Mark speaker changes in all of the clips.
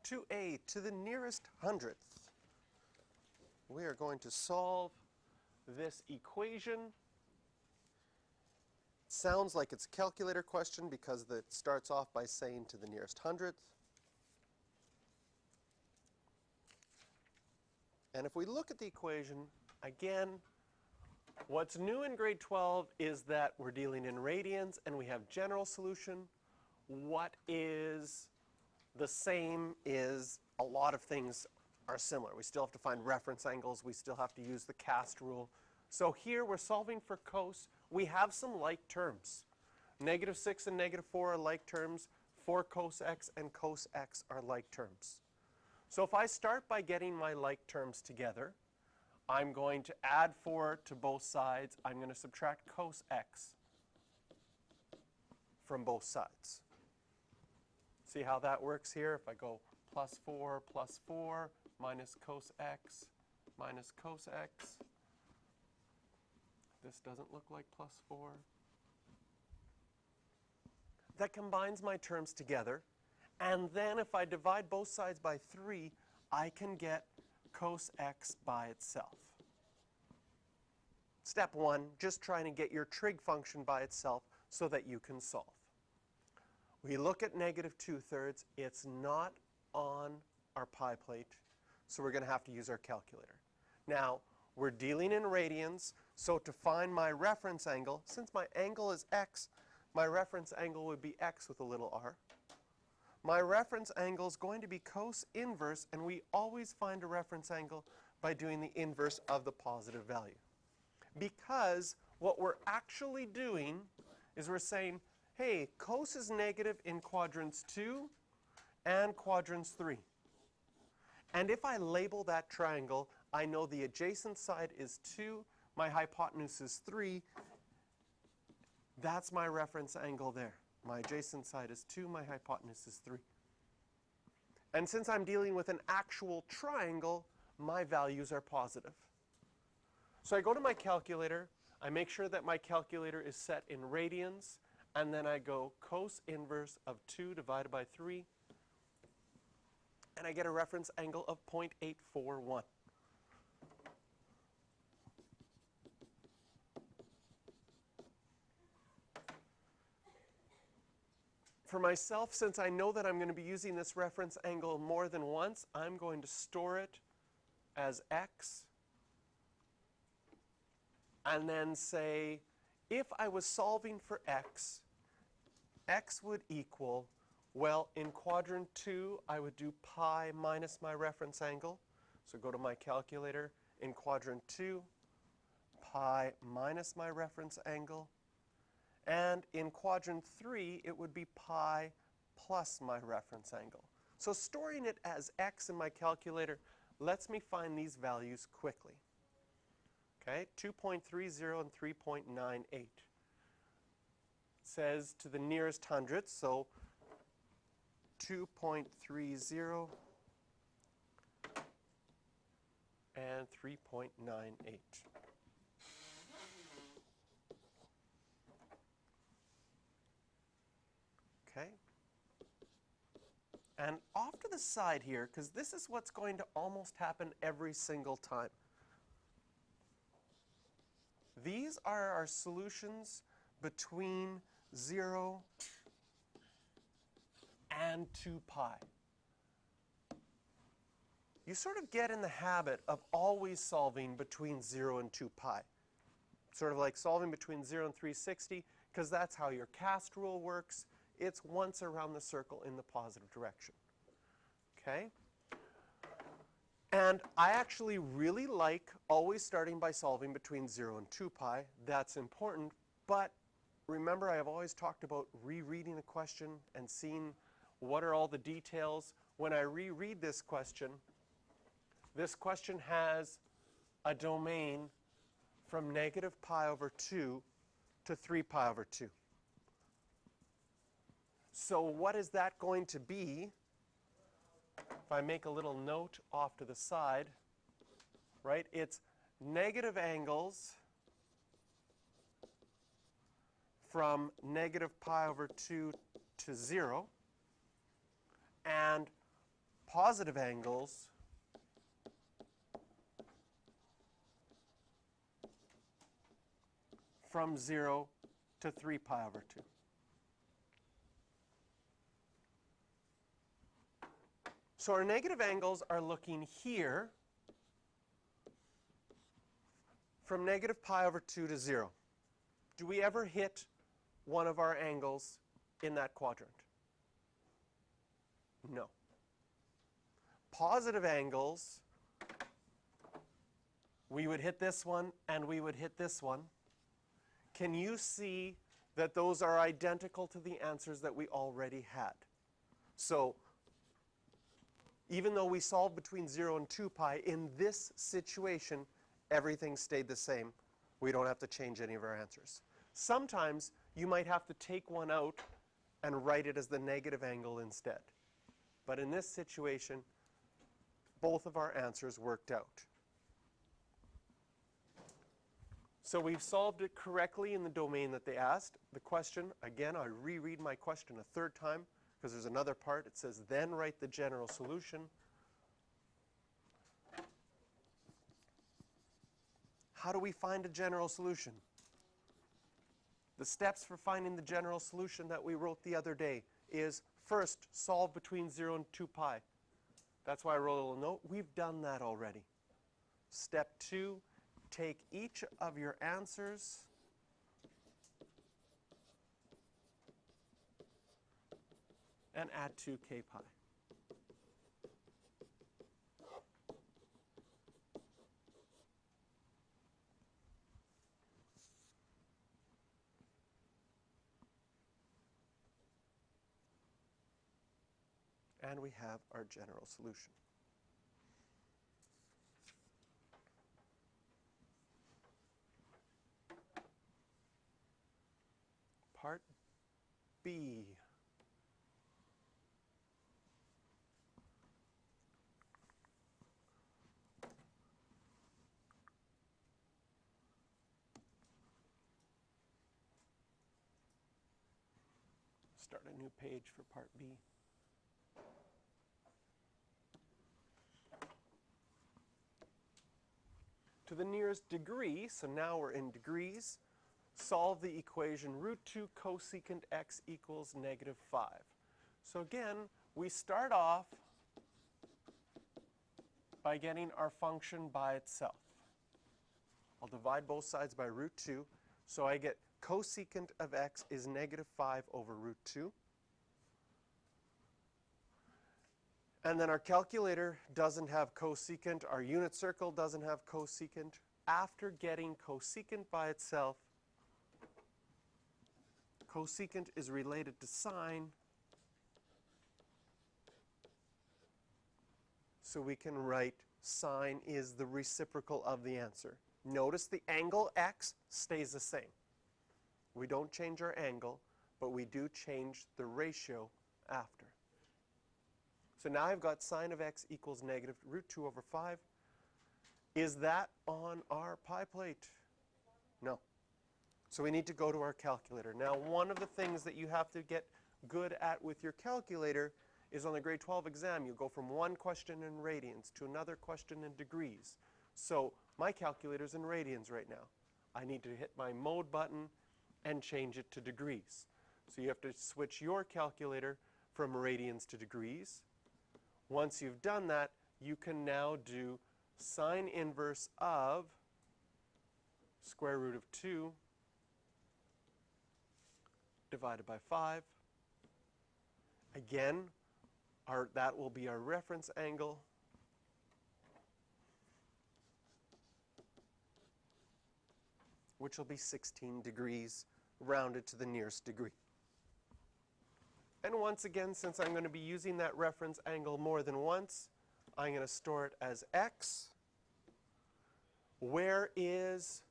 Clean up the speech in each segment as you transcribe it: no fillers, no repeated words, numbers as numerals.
Speaker 1: 2a to the nearest hundredth. We are going to solve this equation. It sounds like it's a calculator question because it starts off by saying to the nearest hundredth. And if we look at the equation, again, what's new in grade 12 is that we're dealing in radians and we have general solution. What is the same is a lot of things are similar. We still have to find reference angles. We still have to use the cast rule. So here we're solving for cos. We have some like terms. -6 and -4 are like terms. 4 cos x and cos x are like terms. So if I start by getting my like terms together, I'm going to add 4 to both sides. I'm going to subtract cos x from both sides. See how that works here? If I go plus 4 minus cos x minus cos x. This doesn't look like plus 4. That combines my terms together. And then if I divide both sides by 3, I can get cos x by itself. Step 1, just trying to get your trig function by itself so that you can solve. We look at -2/3. It's not on our pie plate, so we're going to have to use our calculator. Now, we're dealing in radians, so to find my reference angle, since my angle is x, my reference angle would be x with a little r. My reference angle is going to be cos inverse, and we always find a reference angle by doing the inverse of the positive value. Because what we're actually doing is we're saying, hey, cos is negative in quadrants 2 and quadrants 3. And if I label that triangle, I know the adjacent side is 2, my hypotenuse is 3. That's my reference angle there. My adjacent side is 2, my hypotenuse is 3. And since I'm dealing with an actual triangle, my values are positive. So I go to my calculator, I make sure that my calculator is set in radians, and then I go cos inverse of 2 divided by 3, and I get a reference angle of 0.841. For myself, since I know that I'm going to be using this reference angle more than once, I'm going to store it as x and then say, if I was solving for x, x would equal, well, in quadrant 2, I would do pi minus my reference angle. So go to my calculator. In quadrant 2, pi minus my reference angle. And in quadrant 3, it would be pi plus my reference angle. So storing it as x in my calculator lets me find these values quickly. Okay, 2.30 and 3.98. It says to the nearest hundredth, so 2.30 and 3.98. Okay. And off to the side here, because this is what's going to almost happen every single time. These are our solutions between 0 and 2 pi. You sort of get in the habit of always solving between 0 and 2 pi. Sort of like solving between 0 and 360, because that's how your cast rule works. It's once around the circle in the positive direction. Okay? And I actually really like always starting by solving between 0 and 2 pi. That's important. But remember, I have always talked about rereading the question and seeing what are all the details. When I reread this question has a domain from negative pi over 2 to 3 pi over 2. So what is that going to be? If I make a little note off to the side, right, it's negative angles from negative pi over 2 to 0, and positive angles from 0 to 3 pi over 2. So our negative angles are looking here from negative pi over 2 to 0. Do we ever hit one of our angles in that quadrant? No. Positive angles, we would hit this one and we would hit this one. Can you see that those are identical to the answers that we already had? So even though we solved between 0 and 2 pi, in this situation, everything stayed the same. We don't have to change any of our answers. Sometimes you might have to take one out and write it as the negative angle instead. But in this situation, both of our answers worked out. So we've solved it correctly in the domain that they asked. The question, again, I reread my question a third time because there's another part. It says, then write the general solution. How do we find a general solution? The steps for finding the general solution that we wrote the other day is first, solve between 0 and 2 pi. That's why I wrote a little note. We've done that already. Step 2, take each of your answers and add 2k pi. And we have our general solution. Part B. Start a new page for part B. To the nearest degree, so now we're in degrees, solve the equation root 2 cosecant x equals negative 5. So again, we start off by getting our function by itself. I'll divide both sides by root 2, so I get cosecant of x is negative 5 over root 2. And then our calculator doesn't have cosecant. Our unit circle doesn't have cosecant. After getting cosecant by itself, cosecant is related to sine. So we can write sine is the reciprocal of the answer. Notice the angle x stays the same. We don't change our angle, but we do change the ratio after. So now I've got sine of x equals negative root 2 over 5. Is that on our pi plate? No. So we need to go to our calculator. Now, one of the things that you have to get good at with your calculator is on the grade 12 exam, you go from one question in radians to another question in degrees. So my calculator's in radians right now. I need to hit my mode button and change it to degrees. So you have to switch your calculator from radians to degrees. Once you've done that, you can now do sine inverse of square root of 2 divided by 5. Again, that will be our reference angle. Which will be 16 degrees rounded to the nearest degree. And once again, since I'm going to be using that reference angle more than once, I'm going to store it as x. Where is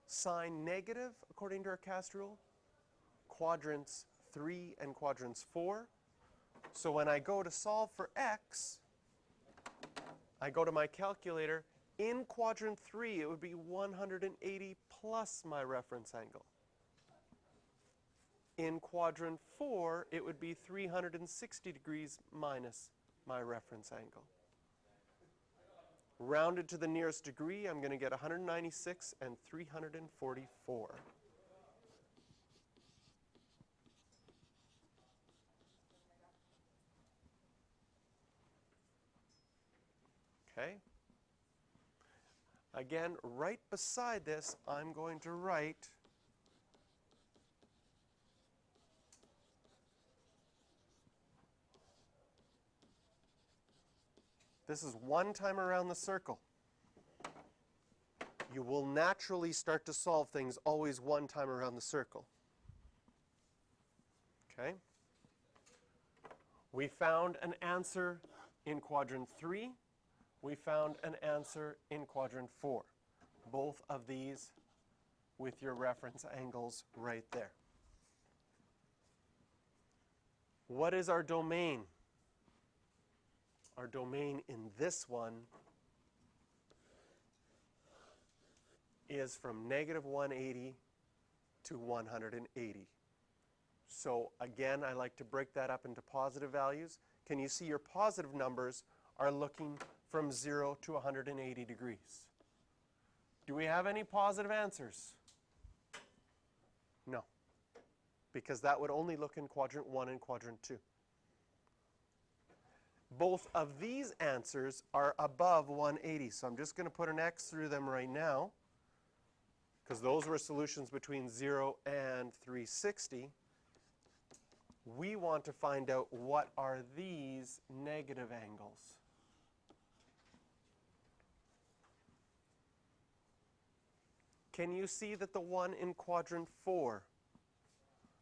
Speaker 1: sine negative according to our cast rule? Quadrants 3 and quadrants 4. So when I go to solve for x, I go to my calculator. In quadrant 3, it would be 180 plus my reference angle. In quadrant 4, it would be 360 degrees minus my reference angle. Rounded to the nearest degree, I'm going to get 196 and 344. Okay. Again, right beside this, I'm going to write this is one time around the circle. You will naturally start to solve things always one time around the circle. Okay? We found an answer in quadrant 3. We found an answer in quadrant 4. Both of these with your reference angles right there. What is our domain? Our domain in this one is from negative 180 to 180. So again, I like to break that up into positive values. Can you see your positive numbers are looking from 0 to 180 degrees? Do we have any positive answers? No, because that would only look in quadrant 1 and quadrant 2. Both of these answers are above 180, so I'm just going to put an X through them right now, because those were solutions between 0 and 360. We want to find out what are these negative angles. Can you see that the one in quadrant 4,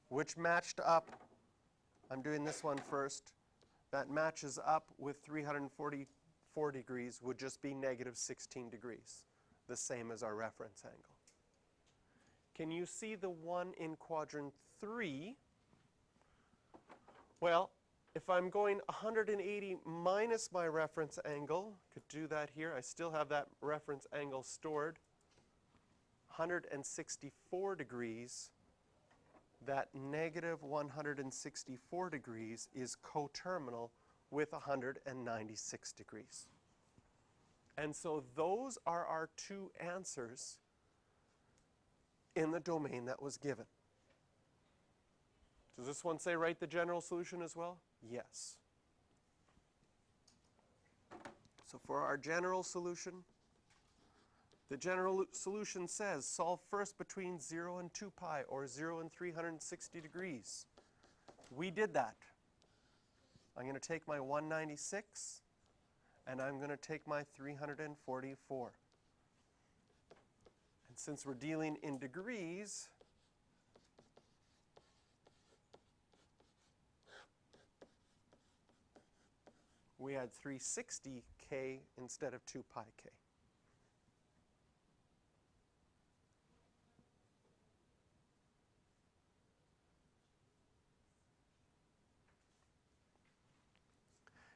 Speaker 1: which matched up, I'm doing this one first, that matches up with 344 degrees would just be negative 16 degrees, the same as our reference angle. Can you see the one in quadrant 3? Well, if I'm going 180 minus my reference angle, could do that here. I still have that reference angle stored. 164 degrees. That negative 164 degrees is coterminal with 196 degrees. And so those are our two answers in the domain that was given. Does this one say write the general solution as well? Yes. So for our general solution, the general solution says solve first between 0 and 2 pi, or 0 and 360 degrees. We did that. I'm going to take my 196, and I'm going to take my 344. And since we're dealing in degrees, we had 360k instead of 2 pi k.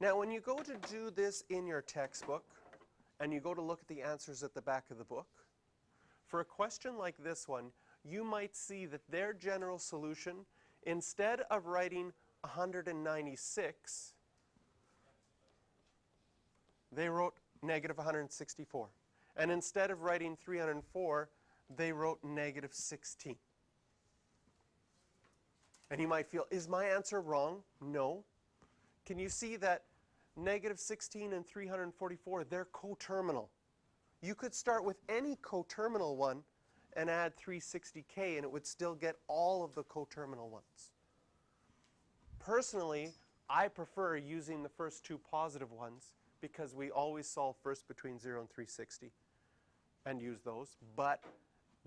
Speaker 1: Now, when you go to do this in your textbook, and you go to look at the answers at the back of the book, for a question like this one, you might see that their general solution, instead of writing 196, they wrote negative 164. And instead of writing 304, they wrote negative 16. And you might feel, is my answer wrong? No. Can you see that negative 16 and 344, they're coterminal. You could start with any coterminal one and add 360k, and it would still get all of the coterminal ones. Personally, I prefer using the first two positive ones because we always solve first between 0 and 360 and use those. But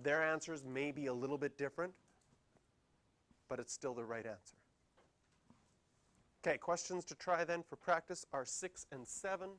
Speaker 1: their answers may be a little bit different, but it's still the right answer. Okay, questions to try then for practice are 6 and 7.